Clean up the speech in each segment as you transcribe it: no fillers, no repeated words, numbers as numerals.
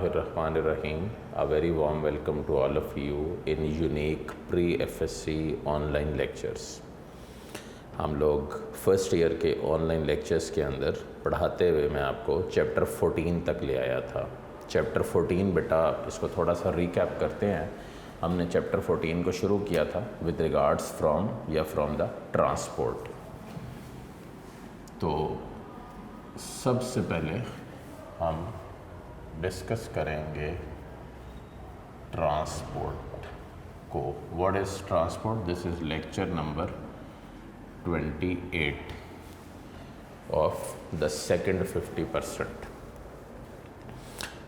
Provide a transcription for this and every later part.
Bismillahirrahmanirrahim. A very warm welcome to all of you in unique pre-FSC online lectures. हम लोग first year के online lectures के अंदर पढ़ाते हुए मैं आपको चैप्टर 14 तक ले आया था। चैप्टर 14 बेटा इसको थोड़ा सा रिकैप करते हैं। हमने चैप्टर 14 को शुरू किया था with regards from the transport. तो सबसे पहले हम डिस्कस करेंगे ट्रांसपोर्ट को। What is transport? This is lecture number 28 of the second 50%.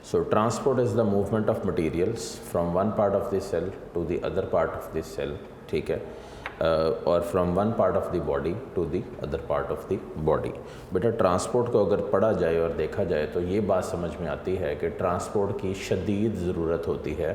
So transport is the movement of materials from one part of the cell to the other part of the cell, ठीक है, और from one part of the body to the other part of the body. बेटा transport को अगर पढ़ा जाए और देखा जाए तो ये बात समझ में आती है कि ट्रांसपोर्ट की शदीद ज़रूरत होती है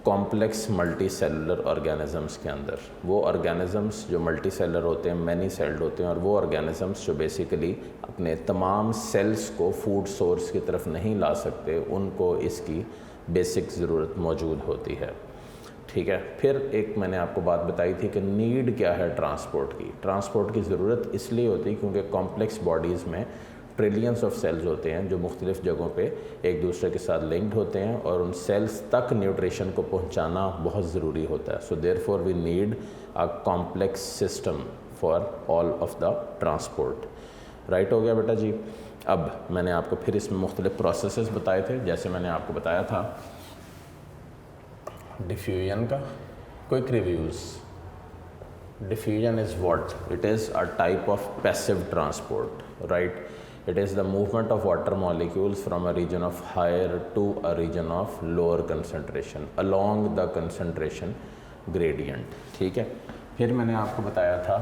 कॉम्प्लेक्स मल्टी सेलुलर ऑर्गेनिज़म्स के अंदर। वो ऑर्गेनिज़म्स जो मल्टी सेलुलर होते हैं, मैनी सेल्ड होते हैं, और वो ऑर्गेनिज़म्स जो बेसिकली अपने तमाम सेल्स को फूड सोर्स की तरफ नहीं ला सकते, उनको इसकी बेसिक ज़रूरत मौजूद होती है, ठीक है। फिर एक मैंने आपको बात बताई थी कि नीड क्या है ट्रांसपोर्ट की। ट्रांसपोर्ट की ज़रूरत इसलिए होती है क्योंकि कॉम्प्लेक्स बॉडीज़ में ट्रिलियंस ऑफ सेल्स होते हैं जो मुख्तलिफ़ जगहों पे एक दूसरे के साथ लिंक्ड होते हैं, और उन सेल्स तक न्यूट्रिशन को पहुंचाना बहुत ज़रूरी होता है। So therefore we need a complex system for all of the transport. Right हो गया बेटा जी। अब मैंने आपको फिर इसमें मुख्तलिफ प्रोसेसेस बताए थे। जैसे मैंने आपको बताया था डिफ्यूजन का quick reviews. Diffusion is what? It is a type of passive transport, right. It is the movement of water molecules from a region of higher to a region of lower concentration along the concentration gradient, ठीक है। फिर मैंने आपको बताया था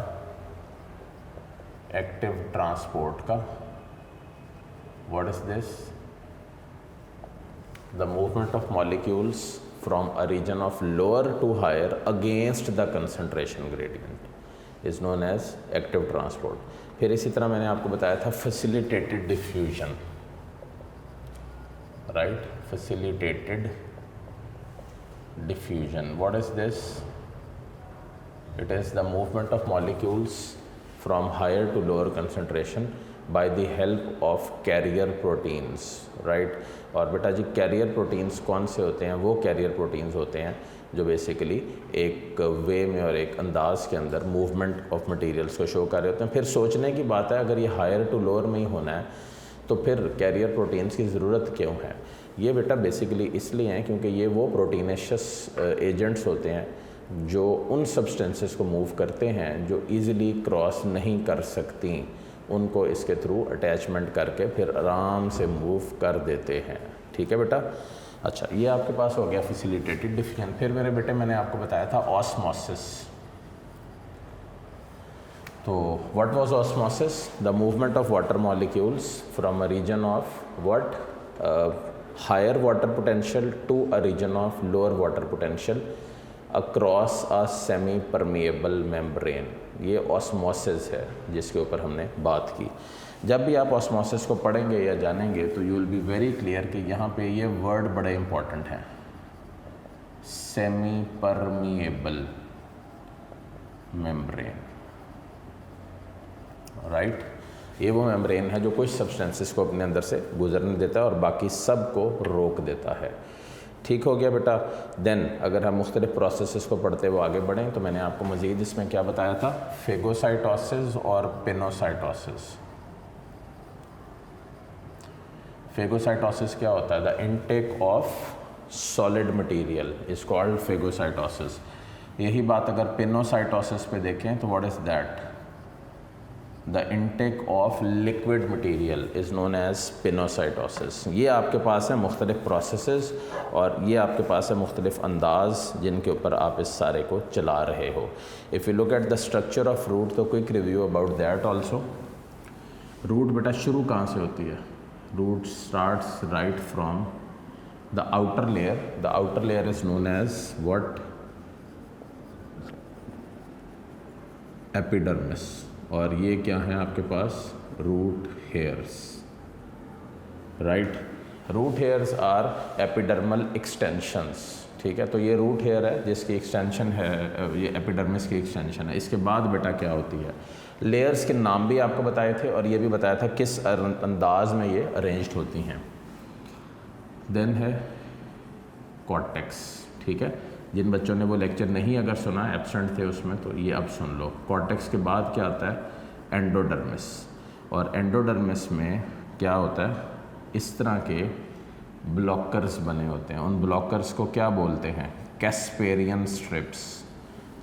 active transport का। What is this? The movement of molecules from a region of lower to higher against the concentration gradient is known as active transport. फिर इसी तरह मैंने आपको बताया था facilitated diffusion, right. Facilitated diffusion, what is this? It is the movement of molecules from higher to lower concentration by the help of carrier proteins, right. और बेटा जी carrier proteins कौन से होते हैं? वो कैरियर प्रोटीन्स होते हैं जो बेसिकली एक वे में और एक अंदाज के अंदर मूवमेंट ऑफ मटेरियल्स को शो कर रहे होते हैं। फिर सोचने की बात है, अगर ये हायर टू लोअर में ही होना है तो फिर कैरियर प्रोटीन्स की ज़रूरत क्यों है? ये बेटा बेसिकली इसलिए हैं क्योंकि ये वो प्रोटीनेशियस एजेंट्स होते हैं जो उन सब्सटेंसेस को मूव करते हैं जो ईज़िली क्रॉस नहीं कर सकती, उनको इसके थ्रू अटैचमेंट करके फिर आराम से मूव कर देते हैं, ठीक है बेटा। अच्छा, ये आपके पास हो गया फैसिलिटेटेड डिफ्यूजन। फिर मेरे बेटे मैंने आपको बताया था ऑस्मोसिस। तो what was osmosis? The movement of water molecules from a region of what higher water potential to a region of lower water potential across a semi permeable membrane. ये osmosis है जिसके ऊपर हमने बात की। जब भी आप ऑस्मोसिस को पढ़ेंगे या जानेंगे तो you will be very clear कि यहाँ पे ये वर्ड बड़े इंपॉर्टेंट हैं, सेमी परमिएबल मेम्ब्रेन, राइट। ये वो मेम्ब्रेन है जो कुछ सब्सटेंसेस को अपने अंदर से गुजरने देता है और बाकी सब को रोक देता है, ठीक हो गया बेटा। देन अगर हम मुख्तलिफ प्रोसेसेस को पढ़ते हुए आगे बढ़ें तो मैंने आपको मज़ीद इसमें क्या बताया था? फेगोसाइटोसिस और पिनोसाइटोसिस। फेगोसाइटोसिस क्या होता है? The intake of solid material is called phagocytosis. यही बात अगर पिनोसाइटोसिस पे देखें तो what is that? The intake of liquid material is known as pinocytosis. ये आपके पास है मुख्तलिफ प्रोसेसेस और ये आपके पास है मुख्तलिफ अंदाज जिनके ऊपर आप इस सारे को चला रहे हो। If you look at the structure of root, तो quick review about that also. Root बेटा शुरू कहाँ से होती है? Root starts right from the outer layer. The outer layer is known as what? Epidermis. और ये क्या है आपके पास? Root hairs, right. Root hairs are epidermal extensions, ठीक है। तो ये रूट हेयर है जिसकी एक्सटेंशन है, ये एपिडर्मिस की एक्सटेंशन है। इसके बाद बेटा क्या होती है, लेयर्स के नाम भी आपको बताए थे और ये भी बताया था किस अंदाज में ये अरेंज्ड होती हैं। देन है कॉर्टेक्स, ठीक है। जिन बच्चों ने वो लेक्चर नहीं अगर सुना, एब्सेंट थे उसमें, तो ये अब सुन लो। कॉर्टेक्स के बाद क्या आता है, एंडोडर्मिस। और एंडोडर्मिस में क्या होता है, इस तरह के ब्लॉकर्स बने होते हैं। उन ब्लॉकर्स को क्या बोलते हैं, कैस्पेरियन स्ट्रिप्स।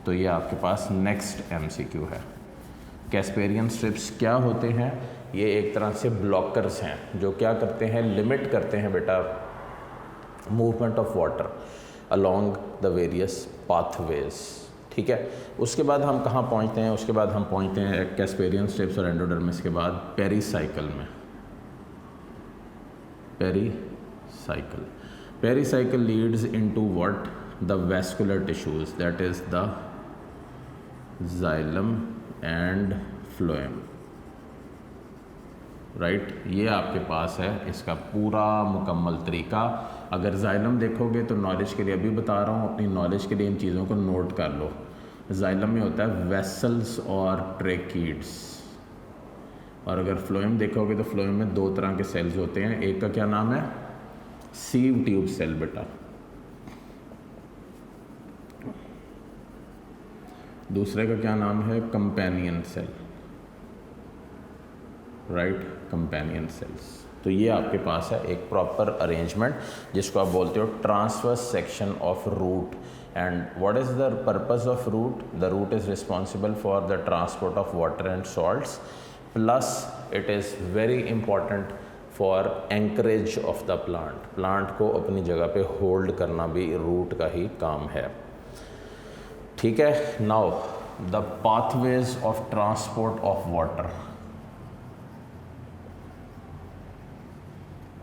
तो ये आपके पास नेक्स्ट एमसीक्यू है। कैस्पेरियन स्ट्रिप्स क्या होते हैं, ये एक तरह से ब्लॉकर्स हैं जो क्या करते हैं, लिमिट करते हैं बेटा movement of water along the various pathways, ठीक है। उसके बाद हम कहाँ पहुँचते हैं, उसके बाद हम पहुँचते हैं कैस्पेरियन स्ट्रिप्स और एंडोडर्मिस के बाद पेरीसाइकिल में। Pericycle Leeds into what, the vascular tissues, that is the xylem and phloem, right. ये आपके पास है इसका पूरा मुकम्मल तरीका। अगर जाइलम देखोगे तो नॉलेज के लिए अभी बता रहा हूँ, अपनी नॉलेज के लिए इन चीज़ों को नोट कर लो। जाइलम में होता है वेसल्स और ट्रेकीड्स, और अगर फ्लोएम देखोगे तो फ्लोएम में दो तरह के सेल्स होते हैं। एक का क्या नाम है, सीव ट्यूब सेल बेटा, दूसरे का क्या नाम है, companion cell, right, companion cells. तो ये आपके पास है एक प्रॉपर अरेंजमेंट जिसको आप बोलते हो transverse section of root. And what is the purpose of root, the root is responsible for the transport of water and salts, plus it is very important for anchorage of the plant. Plant को अपनी जगह पे hold करना भी root का ही काम है, ठीक है। Now the pathways of transport of water,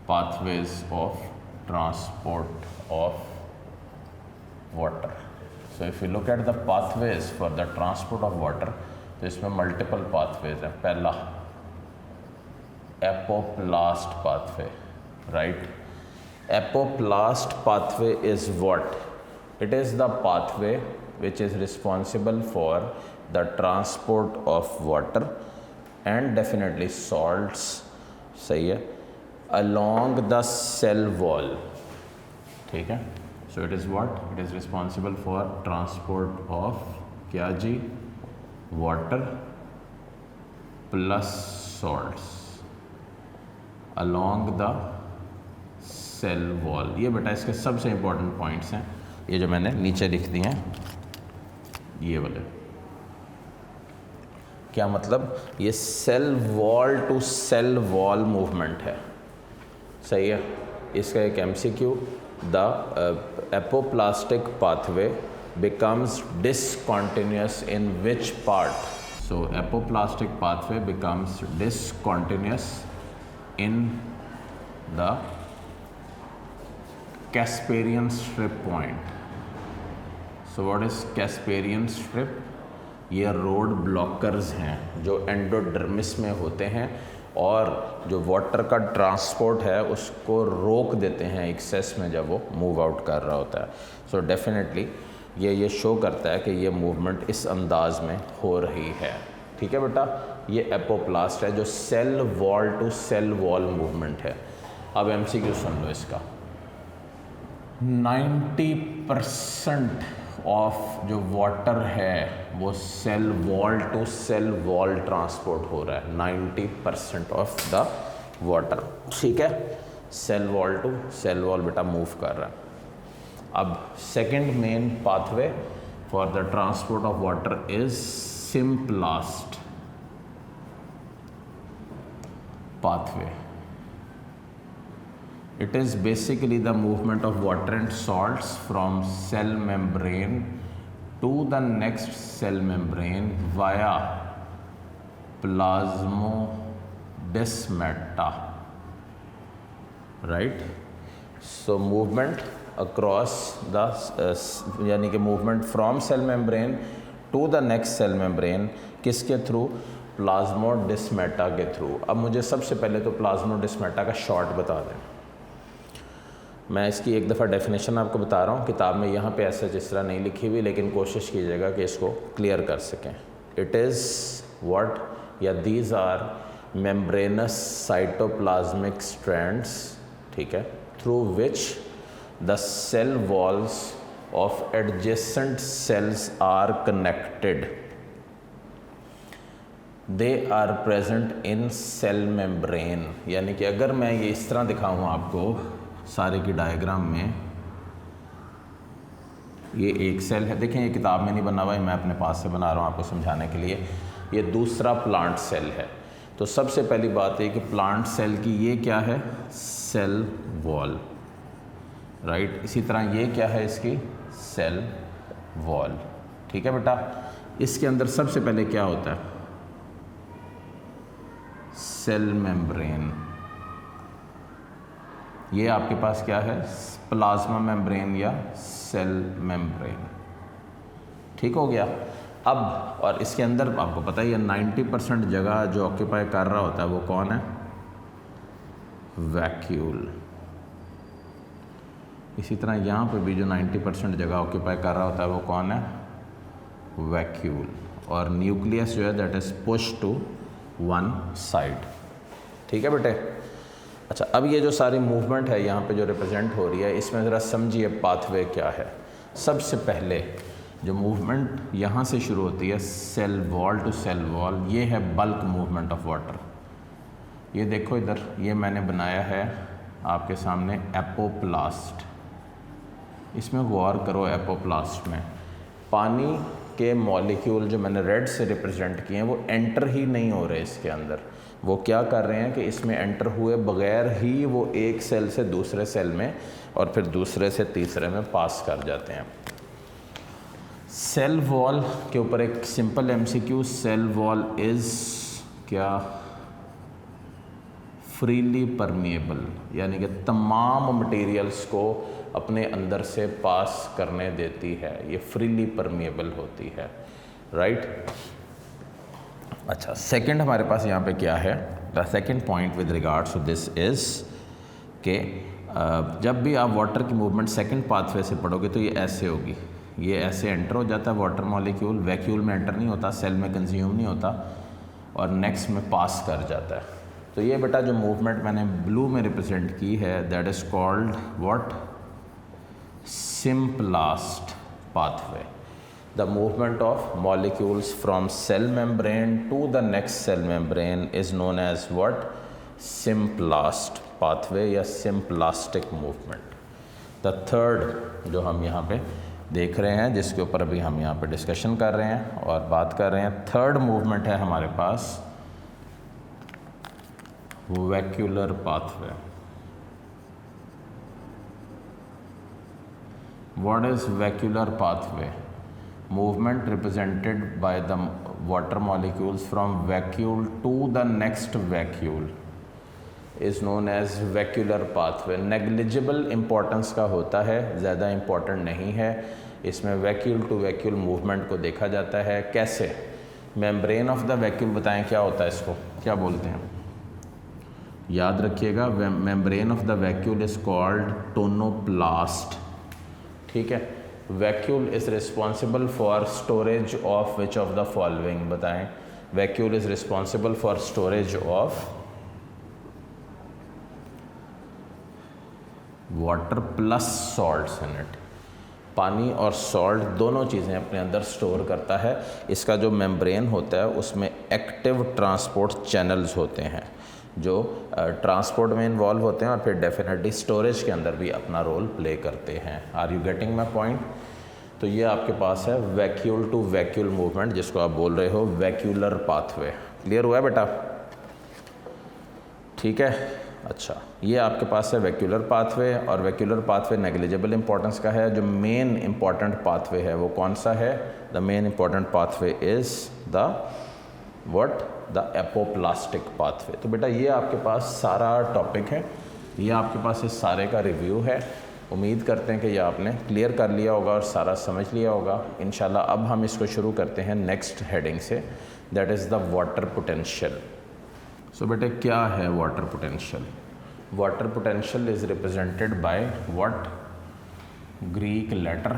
pathways of transport of water. So if you look at the pathways for the transport of water, तो इसमें मल्टीपल पाथवेज हैं। पहला apoplast pathway, right. Apoplast pathway is what, it is the pathway which is responsible for the transport of water and definitely salts, सही है, along the cell wall, ठीक है। so it is what, it is responsible for transport of क्या जी, water plus salts along the cell wall। ये बेटा इसके सबसे important points हैं, ये जो मैंने नीचे लिख दिए हैं, ये वाले। क्या मतलब, ये cell wall to cell wall movement है, सही है। इसका एक MCQ, the apoplastic pathway becomes discontinuous in which part. So apoplastic pathway becomes discontinuous in the Casparian strip point. So what is Casparian strip, ये रोड ब्लॉकर्स हैं जो endodermis में होते हैं और जो वाटर का ट्रांसपोर्ट है उसको रोक देते हैं एक्सेस में जब वो मूव आउट कर रहा होता है। सो डेफिनेटली ये शो करता है कि ये मूवमेंट इस अंदाज में हो रही है, ठीक है बेटा। ये एपोप्लास्ट है जो cell wall to cell wall movement है। अब एमसीक्यू सुन लो इसका, 90% ऑफ जो वाटर है वो cell wall to cell wall transport हो रहा है, 90% ऑफ द वाटर, ठीक है। Cell wall to cell wall बेटा मूव कर रहा है। अब second main pathway for the transport of water is symplast pathway. It is basically the movement of water and salts from cell membrane to the next cell membrane via plasmodesmata, right? So movement across the यानी कि movement from cell membrane to the next cell membrane किसके through, plasmodesmata के through. अब मुझे सबसे पहले तो plasmodesmata का शॉर्ट बता दें। मैं इसकी एक दफ़ा डेफिनेशन आपको बता रहा हूँ, किताब में यहाँ पे ऐसा जिस तरह नहीं लिखी हुई, लेकिन कोशिश कीजिएगा कि इसको क्लियर कर सकें। इट इज़ व्हाट या these are membranous cytoplasmic strands, ठीक है, through which the cell walls of adjacent cells are connected. They are present in cell membrane। यानी कि अगर मैं ये इस तरह दिखाऊँ आपको सारे की डायग्राम में, ये एक सेल है, देखें ये किताब में नहीं बना हुआ है, मैं अपने पास से बना रहा हूँ आपको समझाने के लिए। ये दूसरा प्लांट सेल है। तो सबसे पहली बात है कि प्लांट सेल की ये क्या है, सेल वॉल, राइट। इसी तरह ये क्या है, इसकी सेल वॉल, ठीक है बेटा। इसके अंदर सबसे पहले क्या होता है, सेल मेम्ब्रेन। ये आपके पास क्या है, प्लाज्मा मेम्ब्रेन या सेल मेम्ब्रेन, ठीक हो गया। अब और इसके अंदर आपको पता ही है 90% जगह जो ऑक्यूपाई कर रहा होता है वो कौन है, वैक्यूल। इसी तरह यहाँ पे भी जो 90% जगह ऑक्यूपाई कर रहा होता है वो कौन है, वैक्यूल। और न्यूक्लियस जो है that is push to one side, ठीक है बेटे। अच्छा, अब ये जो सारी मूवमेंट है यहाँ पे जो रिप्रेजेंट हो रही है, इसमें ज़रा समझिए पाथवे क्या है। सबसे पहले जो मूवमेंट यहाँ से शुरू होती है cell wall to cell wall, ये है बल्क मूवमेंट ऑफ वाटर। ये देखो इधर, ये मैंने बनाया है आपके सामने एपोप्लास्ट। इसमें गौर करो, एपोप्लास्ट में पानी के मॉलिक्यूल जो मैंने रेड से रिप्रेजेंट किए हैं वो एंटर ही नहीं हो रहे इसके अंदर। वो क्या कर रहे हैं कि इसमें एंटर हुए बगैर ही वो एक सेल से दूसरे सेल में और फिर दूसरे से तीसरे में पास कर जाते हैं। सेल वॉल के ऊपर एक simple MCQ, cell wall is क्या, फ्रीली परमिएबल, यानी कि तमाम मटेरियल्स को अपने अंदर से पास करने देती है, ये फ्रीली परमिएबल होती है, राइट। अच्छा, सेकंड हमारे पास यहाँ पे क्या है, the second point with regards to this is के जब भी आप वाटर की मूवमेंट सेकंड पाथवे से पढ़ोगे तो ये ऐसे होगी, ये ऐसे एंटर हो जाता है वाटर मॉलिक्यूल, वैक्यूल में एंटर नहीं होता, सेल में कंज्यूम नहीं होता और नेक्स्ट में पास कर जाता है। तो ये बेटा जो मूवमेंट मैंने ब्लू में रिप्रेजेंट की है that is called what, Symplast pathway. The movement of molecules from cell membrane to the next cell membrane is known as what, Symplast pathway या symplastic movement. The third जो हम यहाँ पे देख रहे हैं, जिसके ऊपर अभी हम यहाँ पे डिस्कशन कर रहे हैं और बात कर रहे हैं, थर्ड मूवमेंट है हमारे पास vacuolar pathway. What is vacuolar pathway? Movement represented by the water molecules from vacuole to the next vacuole is known as vacuolar pathway. Negligible importance का होता है, ज़्यादा important नहीं है। इसमें vacuole to vacuole movement को देखा जाता है। कैसे? membrane of the vacuole बताएं क्या होता है, इसको क्या बोलते हैं, याद रखिएगा। membrane of the vacuole is called tonoplast, ठीक है। Vacuole is responsible for storage of which of the following, बताएं। Vacuole is responsible for storage of water plus salts in it. पानी और सॉल्ट दोनों चीज़ें अपने अंदर स्टोर करता है। इसका जो मेम्ब्रेन होता है उसमें एक्टिव ट्रांसपोर्ट चैनल्स होते हैं जो ट्रांसपोर्ट में इन्वॉल्व होते हैं और फिर डेफिनेटली स्टोरेज के अंदर भी अपना रोल प्ले करते हैं। Are you getting my point? तो ये आपके पास है वैक्यूल टू वैक्यूल मूवमेंट, जिसको आप बोल रहे हो वैक्यूलर पाथवे। क्लियर हुआ है बेटा? ठीक है। अच्छा, ये आपके पास है वैक्यूलर पाथवे, और वैक्यूलर पाथवे नेग्लिजिबल इंपॉर्टेंस का है। जो मेन इंपॉर्टेंट पाथवे है वो कौन सा है? The main important pathway is the what, the apoplastic pathway. तो बेटा ये आपके पास सारा टॉपिक है, ये आपके पास इस सारे का रिव्यू है। उम्मीद करते हैं कि ये आपने क्लियर कर लिया होगा और सारा समझ लिया होगा इंशाल्लाह। अब हम इसको शुरू करते हैं नेक्स्ट हेडिंग से, that is the water potential. So बेटे क्या है water potential? Water potential is represented by what, Greek letter,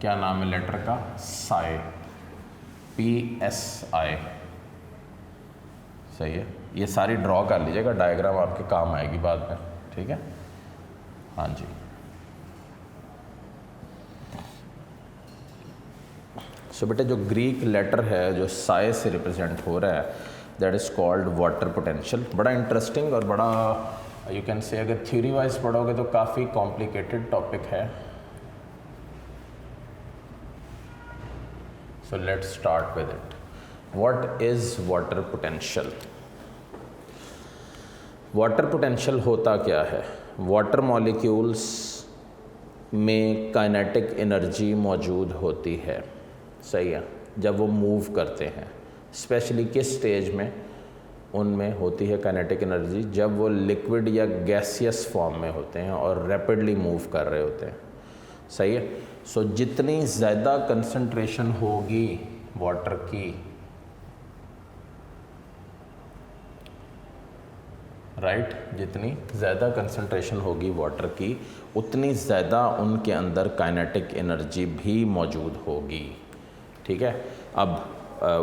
क्या नाम है लेटर का, साई, PSI, सही है। ये सारी ड्रॉ कर लीजिएगा, डायग्राम आपके काम आएगी बाद में, ठीक है। हाँ जी, सो बेटे जो ग्रीक लेटर है जो साई से रिप्रेजेंट हो रहा है, that is called water potential. बड़ा इंटरेस्टिंग और बड़ा यू कैन से अगर थ्योरी वाइज पढ़ोगे तो काफ़ी कॉम्प्लिकेटेड टॉपिक है। So let's start with it. What is water potential? Water potential होता क्या है? वाटर मॉलिक्यूल्स में काइनेटिक एनर्जी मौजूद होती है, सही है, जब वो मूव करते हैं। स्पेशली किस स्टेज में उनमें होती है काइनेटिक एनर्जी? जब वो लिक्विड या गैसियस फॉर्म में होते हैं और रैपिडली मूव कर रहे होते हैं, सही है। सो जितनी ज़्यादा कंसंट्रेशन होगी वाटर की, राइट, जितनी ज़्यादा कंसंट्रेशन होगी वाटर की, उतनी ज़्यादा उनके अंदर काइनेटिक एनर्जी भी मौजूद होगी, ठीक है। अब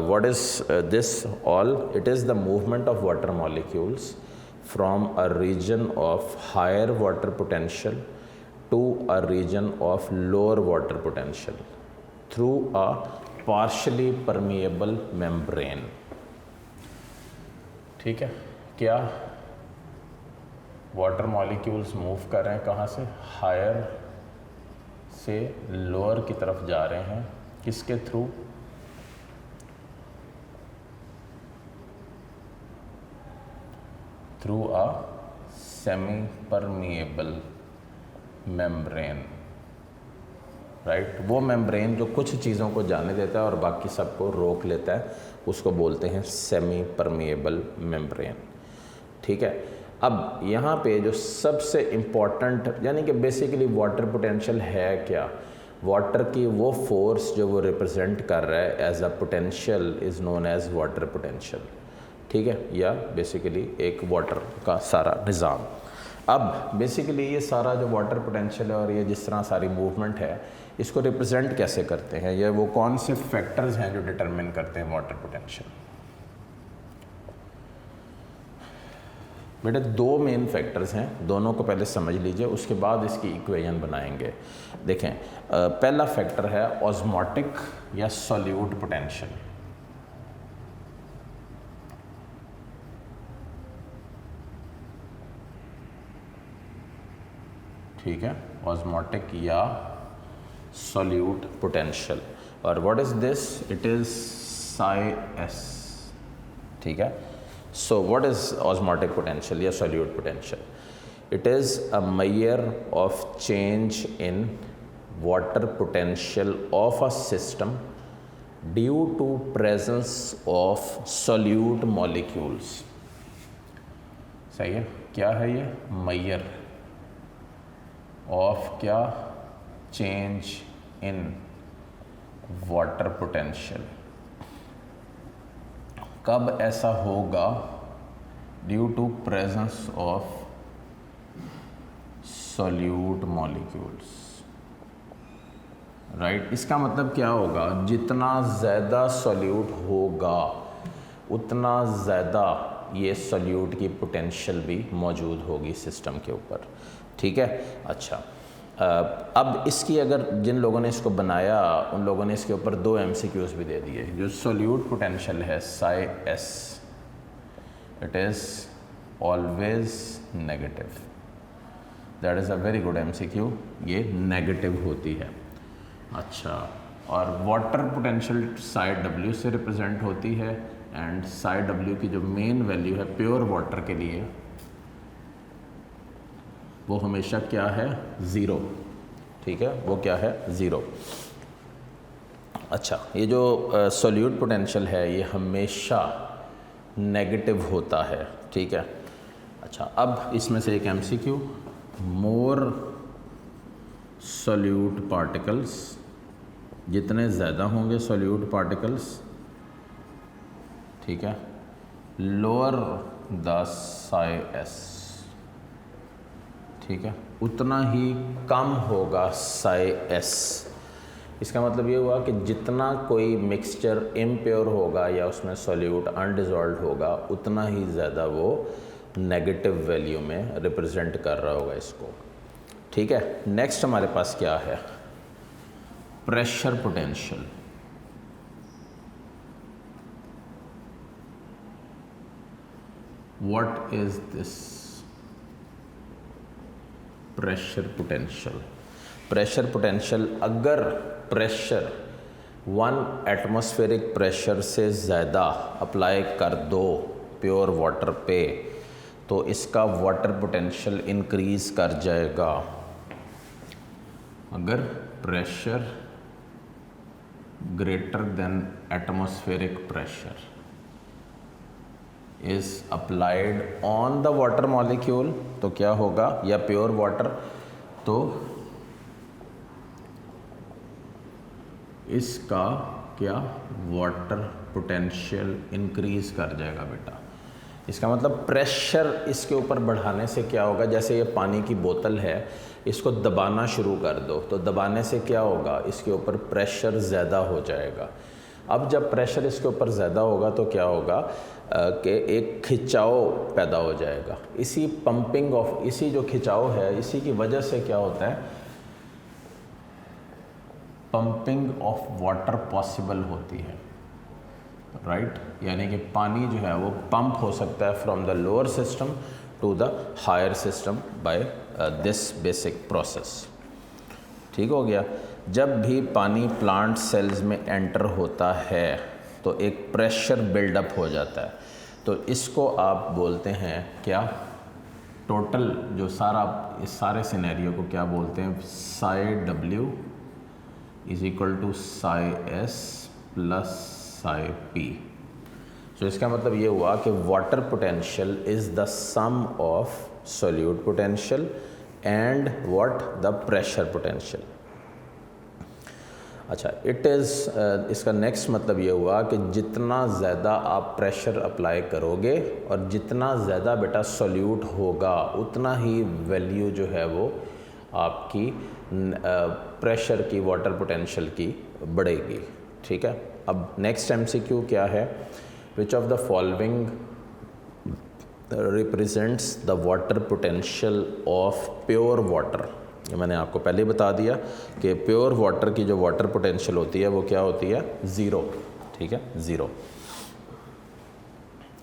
what is this all? It is the movement of water molecules from a region of higher water potential to a region of lower water potential through a partially permeable membrane, ठीक है। क्या water molecules move कर रहे हैं, कहाँ से? Higher से lower की तरफ जा रहे हैं, किसके through? Through a semi permeable membrane, right. वो मेम्ब्रेन जो कुछ चीज़ों को जाने देता है और बाकी सबको रोक लेता है, उसको बोलते हैं सेमी परमिएबल मेम्ब्रेन, ठीक है। अब यहाँ पे जो सबसे इम्पॉर्टेंट, यानी कि बेसिकली वाटर पोटेंशियल है क्या? वाटर की वो फोर्स जो वो रिप्रेजेंट कर रहा है as a potential is known as water potential, ठीक है, या बेसिकली एक वाटर का सारा निज़ाम। अब बेसिकली ये सारा जो वाटर पोटेंशियल है और ये जिस तरह सारी मूवमेंट है, इसको रिप्रेजेंट कैसे करते हैं, या वो कौन से फैक्टर्स हैं जो डिटरमिन करते हैं वाटर पोटेंशियल? बेटे दो मेन फैक्टर्स हैं, दोनों को पहले समझ लीजिए, उसके बाद इसकी इक्वेशन बनाएंगे। देखें, पहला फैक्टर है ऑस्मोटिक या सॉल्यूट पोटेंशियल, ठीक है, ऑस्मोटिक या सॉल्यूट पोटेंशियल। और what is this? It is psi S, ठीक है। So what is osmotic potential या solute potential? It is a measure of change in water potential of a system due to presence of solute molecules, सही है। क्या है ये? Measure of क्या? Change in water potential. कब ऐसा होगा? Due to presence of solute molecules, right. इसका मतलब क्या होगा? जितना ज़्यादा सॉल्यूट होगा उतना ज़्यादा ये सॉल्यूट की पोटेंशियल भी मौजूद होगी सिस्टम के ऊपर, ठीक है। अच्छा, अब इसकी अगर जिन लोगों ने इसको बनाया उन लोगों ने इसके ऊपर 2 MCQs भी दे दिए। जो सॉल्यूट पोटेंशियल है Sai S, it is always negative, that is a very good MCQ, ये नेगेटिव होती है। अच्छा, और वाटर पोटेंशियल साई W से रिप्रेजेंट होती है, एंड साई W की जो मेन वैल्यू है प्योर वाटर के लिए वो हमेशा क्या है? 0, ठीक है, वो क्या है? 0। अच्छा, ये जो सॉल्यूट पोटेंशियल है ये हमेशा नेगेटिव होता है, ठीक है। अच्छा, अब इसमें से एक MCQ, मोर सॉल्यूट पार्टिकल्स, जितने ज़्यादा होंगे सॉल्यूट पार्टिकल्स, ठीक है, लोअर द साई एस, ठीक है, उतना ही कम होगा साई एस। इसका मतलब ये हुआ कि जितना कोई मिक्सचर इम्प्योर होगा या उसमें सॉल्यूट अनडिजॉल्व्ड होगा, उतना ही ज़्यादा वो नेगेटिव वैल्यू में रिप्रेजेंट कर रहा होगा इसको। ठीक है, नेक्स्ट हमारे पास क्या है, pressure potential. What is this pressure potential? Pressure potential, अगर प्रेशर 1 एटमॉस्फेरिक प्रेशर से ज़्यादा अप्लाई कर दो प्योर वाटर पे, तो इसका वाटर पोटेंशियल इंक्रीज कर जाएगा। अगर pressure greater than atmospheric pressure is applied on the water molecule, तो क्या होगा, या प्योर वाटर, तो इसका क्या वाटर पोटेंशियल इंक्रीज कर जाएगा बेटा। इसका मतलब प्रेशर इसके ऊपर बढ़ाने से क्या होगा, जैसे ये पानी की बोतल है, इसको दबाना शुरू कर दो, तो दबाने से क्या होगा, इसके ऊपर प्रेशर ज़्यादा हो जाएगा। अब जब प्रेशर इसके ऊपर ज़्यादा होगा तो क्या होगा कि एक खिंचाव पैदा हो जाएगा। इसी पंपिंग ऑफ, इसी जो खिंचाव है, इसी की वजह से क्या होता है, पंपिंग ऑफ वाटर पॉसिबल होती है, राइट। यानी कि पानी जो है वो पंप हो सकता है from the lower system to the higher system by this basic process. ठीक हो गया। जब भी पानी प्लांट सेल्स में एंटर होता है तो एक प्रेशर बिल्डअप हो जाता है, तो इसको आप बोलते हैं क्या, टोटल जो सारा, इस सारे सिनेरियो को क्या बोलते हैं, psi W is equal to psi S plus psi P. So इसका मतलब ये हुआ कि water potential is the sum of solute potential and what, the pressure potential. अच्छा, इट इज़, इसका नेक्स्ट मतलब ये हुआ कि जितना ज़्यादा आप प्रेशर अप्लाई करोगे और जितना ज़्यादा बेटा सॉल्यूट होगा, उतना ही वैल्यू जो है वो आपकी प्रेशर की, वाटर पोटेंशियल की बढ़ेगी। ठीक है। अब नेक्स्ट एमसीक्यू क्या है, विच of the following represents the water potential of pure water. ये मैंने आपको पहले ही बता दिया कि प्योर वाटर की जो वाटर पोटेंशियल होती है वो क्या होती है, ज़ीरो। ठीक है, ज़ीरो।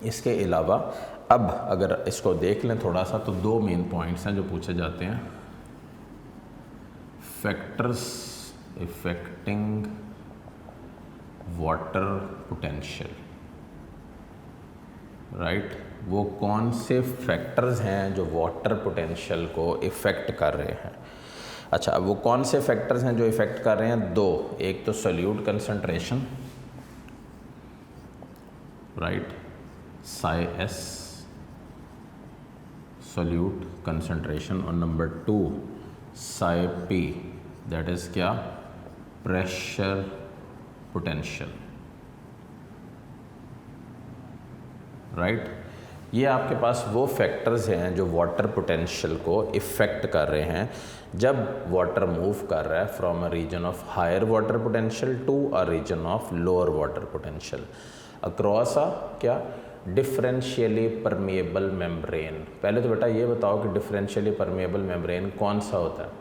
इसके अलावा अब अगर इसको देख लें थोड़ा सा, तो दो मेन पॉइंट्स हैं जो पूछे जाते हैं, factors affecting water potential, right. वो कौन से फैक्टर्स हैं जो वाटर पोटेंशियल को इफ़ेक्ट कर रहे हैं। अच्छा, वो कौन से फैक्टर्स हैं जो इफ़ेक्ट कर रहे हैं, दो, एक तो solute concentration, right, psi S solute concentration, और number 2 psi P, that is क्या, प्रेशर पोटेंशियल, राइट। ये आपके पास वो फैक्टर्स हैं जो वाटर पोटेंशियल को इफ़ेक्ट कर रहे हैं जब वाटर मूव कर रहा है from a region of higher water potential to a region of lower water potential across a क्या, डिफरेंशियली परमिएबल मेम्ब्रेन। पहले तो बेटा ये बताओ कि डिफरेंशियली परमिएबल मेम्ब्रेन कौन सा होता है।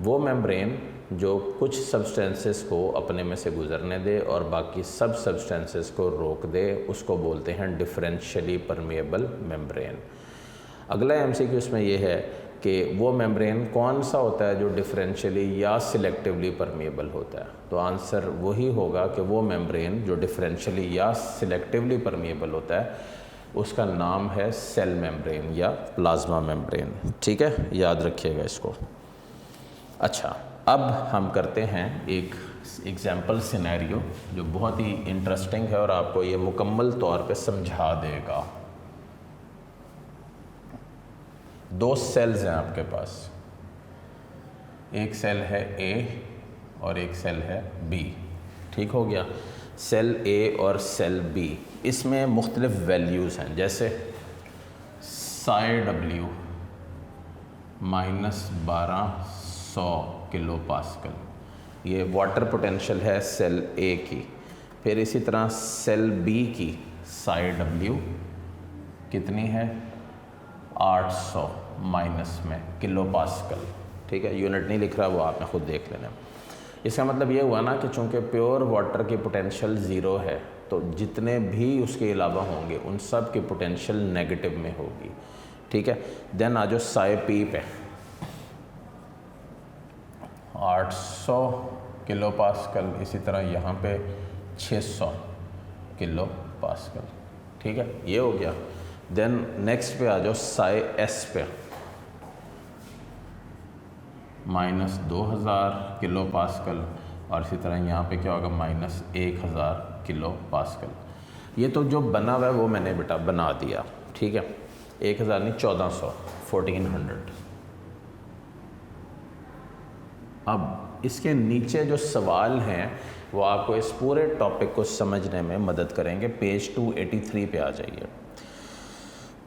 वो मेम्ब्रेन जो कुछ सब्सटेंसेस को अपने में से गुजरने दे और बाकी सब सब्सटेंसेस को रोक दे, उसको बोलते हैं डिफरेंशियली परमिएबल मेम्ब्रेन। अगला एमसीक्यू इसमें ये है कि वो मेम्ब्रेन कौन सा होता है जो डिफरेंशियली या सिलेक्टिवली परमिएबल होता है। तो आंसर वही होगा कि वो मेम्ब्रेन जो डिफरेंशियली या सिलेक्टिवली परमिएबल होता है उसका नाम है सेल मेम्ब्रेन या प्लाज्मा मेम्ब्रेन। ठीक है, याद रखिएगा इसको। अच्छा, अब हम करते हैं एक एग्जाम्पल सिनेरियो जो बहुत ही इंटरेस्टिंग है और आपको ये मुकम्मल तौर पे समझा देगा। दो सेल्स हैं आपके पास, एक सेल है ए और एक सेल है बी। ठीक हो गया। सेल ए और सेल बी, इसमें मुख्तलिफ वैल्यूज़ हैं, जैसे साई डब्ल्यू -1200 किलो पास्कल, ये वाटर पोटेंशियल है सेल ए की। फिर इसी तरह सेल बी की साई डब्ल्यू कितनी है, 800 माइनस में किलो पास्कल, ठीक है, यूनिट नहीं लिख रहा, वो आपने खुद देख लेना। इसका मतलब ये हुआ ना कि चूँकि प्योर वाटर की पोटेंशियल ज़ीरो है, तो जितने भी उसके अलावा होंगे उन सब की पोटेंशियल नेगेटिव में होगी, ठीक है। देन आ जाओ साई पी पे, 800 किलो पास्कल, इसी तरह यहाँ पे 600 किलो पास्कल, ठीक है, ये हो गया। देन नेक्स्ट पे आ जाओ साई एस पे, -2000 किलो पास्कल, और इसी तरह यहाँ पे क्या होगा, -1000 किलो पास्कल। ये तो जो बना हुआ है वो मैंने बेटा बना दिया, ठीक है, 1000 नहीं 1400, 1400। अब इसके नीचे जो सवाल हैं वो आपको इस पूरे टॉपिक को समझने में मदद करेंगे। पेज 283 पे आ जाइए।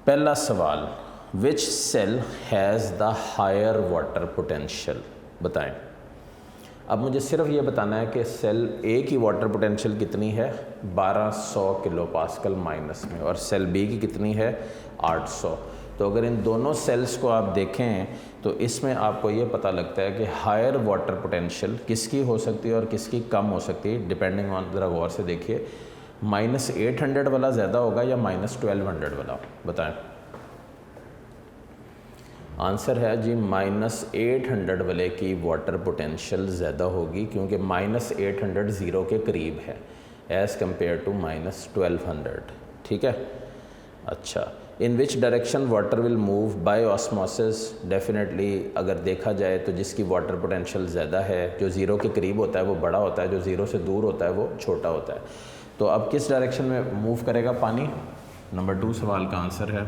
पहला सवाल, which cell has the higher water potential, बताएं। अब मुझे सिर्फ ये बताना है कि सेल ए की वाटर पोटेंशियल कितनी है, 1200 किलो पास्कल माइनस में, और सेल बी की कितनी है, 800। तो अगर इन दोनों सेल्स को आप देखें तो इसमें आपको ये पता लगता है कि हायर वाटर पोटेंशियल किसकी हो सकती है और किसकी कम हो सकती है, डिपेंडिंग ऑन, ज़रा गौर से देखिए, -800 वाला ज़्यादा होगा या -1200 वाला, बताएं। आंसर है जी -800 वाले की वाटर पोटेंशियल ज़्यादा होगी, क्योंकि -800 ज़ीरो के करीब है एज़ कम्पेयर टू -1200, ठीक है। अच्छा, in which direction water will move by osmosis, definitely अगर देखा जाए तो जिसकी वाटर पोटेंशियल ज़्यादा है, जो ज़ीरो के करीब होता है वो बड़ा होता है, जो ज़ीरो से दूर होता है वो छोटा होता है। तो अब किस डायरेक्शन में मूव करेगा पानी, नंबर 2 सवाल का आंसर है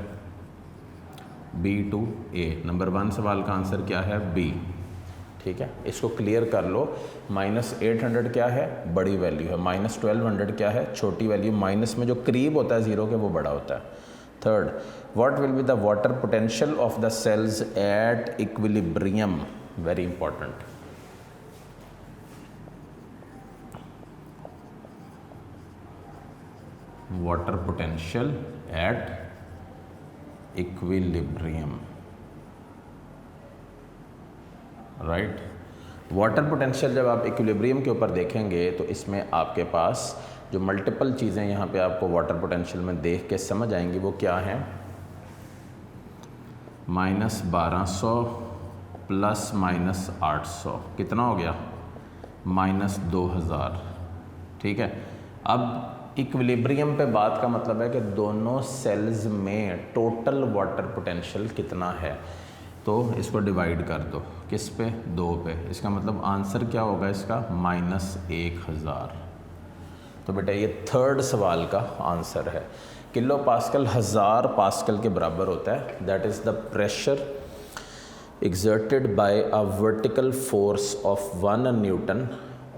B to A। नंबर 1 सवाल का आंसर क्या है, B, ठीक है। इसको क्लियर कर लो। -800 क्या है, बड़ी वैल्यू है, -1200 क्या है, छोटी वैल्यू, माइनस में जो करीब होता है ज़ीरो के वो बड़ा होता है। Third, what will be the water potential of the cells at equilibrium, very important. Water potential at equilibrium, right. Water potential जब आप इक्विलिब्रियम के ऊपर देखेंगे तो इसमें आपके पास जो मल्टीपल चीज़ें यहाँ पे आपको वाटर पोटेंशियल में देख के समझ आएंगी वो क्या हैं, -1200 प्लस -800 कितना हो गया, -2000, ठीक है। अब इक्विलिब्रियम पे बात का मतलब है कि दोनों सेल्स में टोटल वाटर पोटेंशियल कितना है, तो इसको डिवाइड कर दो, किस पे, 2 पे। इसका मतलब आंसर क्या होगा इसका, -1000। तो बेटा ये थर्ड सवाल का आंसर है। किलो पास्कल 1000 पास्कल के बराबर होता है, that is the pressure exerted by a vertical force of 1 Newton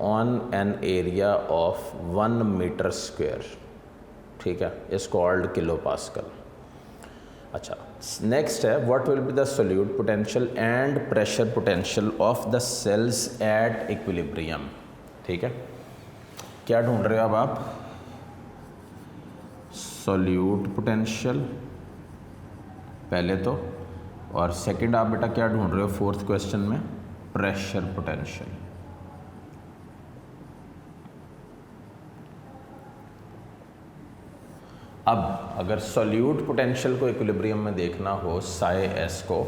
on an area of 1 meter square, ठीक है, is called किलो पास्कल। अच्छा, नेक्स्ट है, what will be the solute potential and pressure potential of the cells at equilibrium, ठीक है। क्या ढूंढ रहे हो अब आप, सोल्यूट पोटेंशियल पहले तो, और सेकंड आप बेटा क्या ढूंढ रहे हो फोर्थ क्वेश्चन में, प्रेशर पोटेंशियल। अब अगर सोल्यूट पोटेंशियल को इक्विलिब्रियम में देखना हो साई एस को,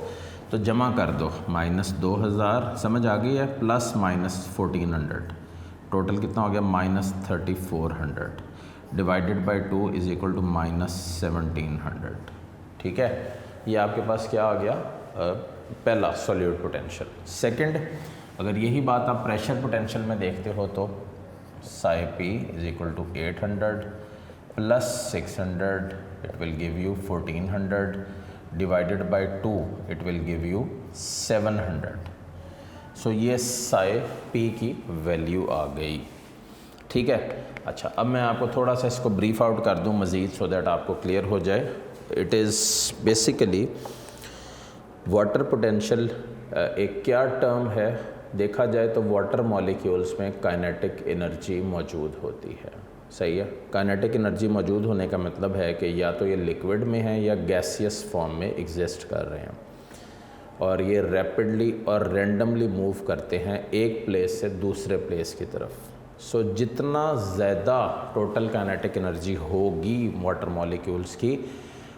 तो जमा कर दो, -2000 समझ आ गई है, प्लस -1400, टोटल कितना हो गया, -3400 divided by 2 is equal to -1700, ठीक है। ये आपके पास क्या आ गया, पहला सोल्यूट पोटेंशियल। सेकंड, अगर यही बात आप प्रेशर पोटेंशियल में देखते हो तो psi P is equal to 800 plus 600, it will give you 1400 divided by 2 it will give you 700। So ये साई पी की वैल्यू आ गई, ठीक है। अच्छा, अब मैं आपको थोड़ा सा इसको ब्रीफ आउट कर दूं मज़ीद, सो दैट आपको क्लियर हो जाए। It is basically water potential एक क्या टर्म है? देखा जाए तो वाटर मॉलिक्यूल्स में काइनेटिक एनर्जी मौजूद होती है। सही है। काइनेटिक एनर्जी मौजूद होने का मतलब है कि या तो ये लिक्विड में है या गैसियस फॉर्म में एग्जिस्ट कर रहे हैं, और ये रैपिडली और रैंडमली मूव करते हैं एक प्लेस से दूसरे प्लेस की तरफ। सो जितना ज़्यादा टोटल काइनेटिक एनर्जी होगी वाटर मॉलिक्यूल्स की,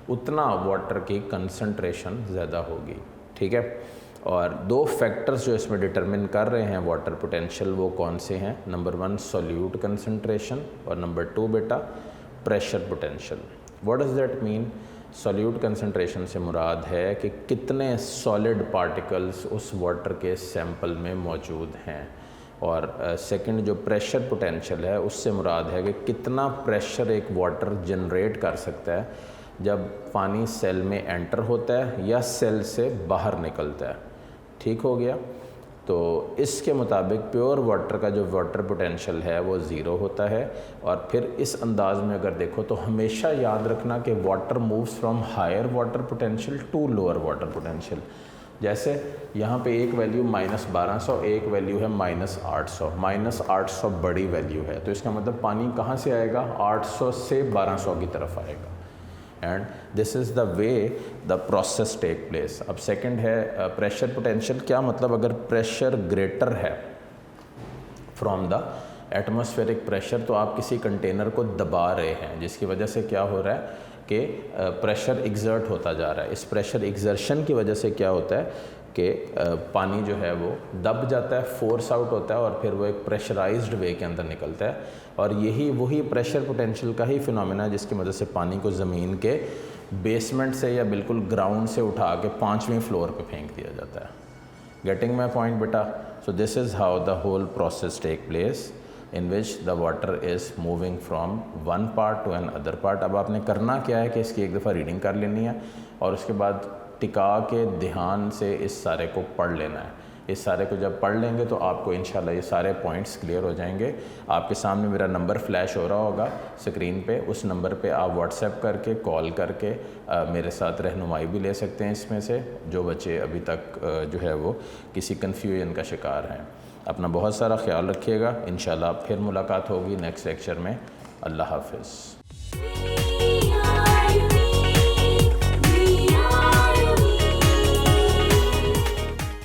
उतना वाटर की कंसंट्रेशन ज़्यादा होगी। ठीक है। और दो फैक्टर्स जो इसमें डिटरमिन कर रहे हैं वाटर पोटेंशियल, वो कौन से हैं? नंबर 1 सॉल्यूट कंसंट्रेशन, और नंबर 2 बेटा pressure potential. What does that mean? Solute concentration से मुराद है कि कितने सॉलिड पार्टिकल्स उस वाटर के सैंपल में मौजूद हैं, और सेकंड जो प्रेशर पोटेंशियल है उससे मुराद है कि कितना प्रेशर एक वाटर जनरेट कर सकता है जब पानी सेल में एंटर होता है या सेल से बाहर निकलता है। ठीक हो गया। तो इसके मुताबिक प्योर वाटर का जो वाटर पोटेंशियल है वो ज़ीरो होता है। और फिर इस अंदाज में अगर देखो तो हमेशा याद रखना कि water moves from higher water potential to lower water potential. जैसे यहाँ पे एक वैल्यू -1200, एक वैल्यू है -800। -800 बड़ी वैल्यू है, तो इसका मतलब पानी कहाँ से आएगा? 800 से 1200 की तरफ आएगा। And this is the way the process take place. अब सेकंड है प्रेशर पोटेंशियल। क्या मतलब? अगर प्रेशर ग्रेटर है फ्रॉम द एटमॉस्फेरिक प्रेशर, तो आप किसी कंटेनर को दबा रहे हैं, जिसकी वजह से क्या हो रहा है कि प्रेशर एग्जर्ट होता जा रहा है। इस प्रेशर एग्जर्शन की वजह से क्या होता है कि पानी जो है वो दब जाता है, फोर्स आउट होता है, और फिर वो एक प्रेशराइज्ड वे के अंदर निकलता है। और यही वही प्रेशर पोटेंशियल का ही फिनोमेना है जिसकी वजह से पानी को ज़मीन के बेसमेंट से या बिल्कुल ग्राउंड से उठा के 5वें फ्लोर पे फेंक दिया जाता है। गेटिंग माई पॉइंट बेटा? So this is how the whole process take place in which the water is moving from one part to an other part. अब आपने करना क्या है कि इसकी एक दफ़ा रीडिंग कर लेनी है, और उसके बाद टिका के ध्यान से इस सारे को पढ़ लेना है। इस सारे को जब पढ़ लेंगे तो आपको इंशाल्लाह ये सारे पॉइंट्स क्लियर हो जाएंगे। आपके सामने मेरा नंबर फ्लैश हो रहा होगा स्क्रीन पे, उस नंबर पे आप व्हाट्सएप करके, कॉल करके मेरे साथ रहनुमाई भी ले सकते हैं इसमें से, जो बच्चे अभी तक जो है वो किसी कन्फ्यूजन का शिकार हैं। अपना बहुत सारा ख्याल रखिएगा। इंशाल्लाह फिर मुलाकात होगी नेक्स्ट लेक्चर में। अल्लाह हाफ़िज़।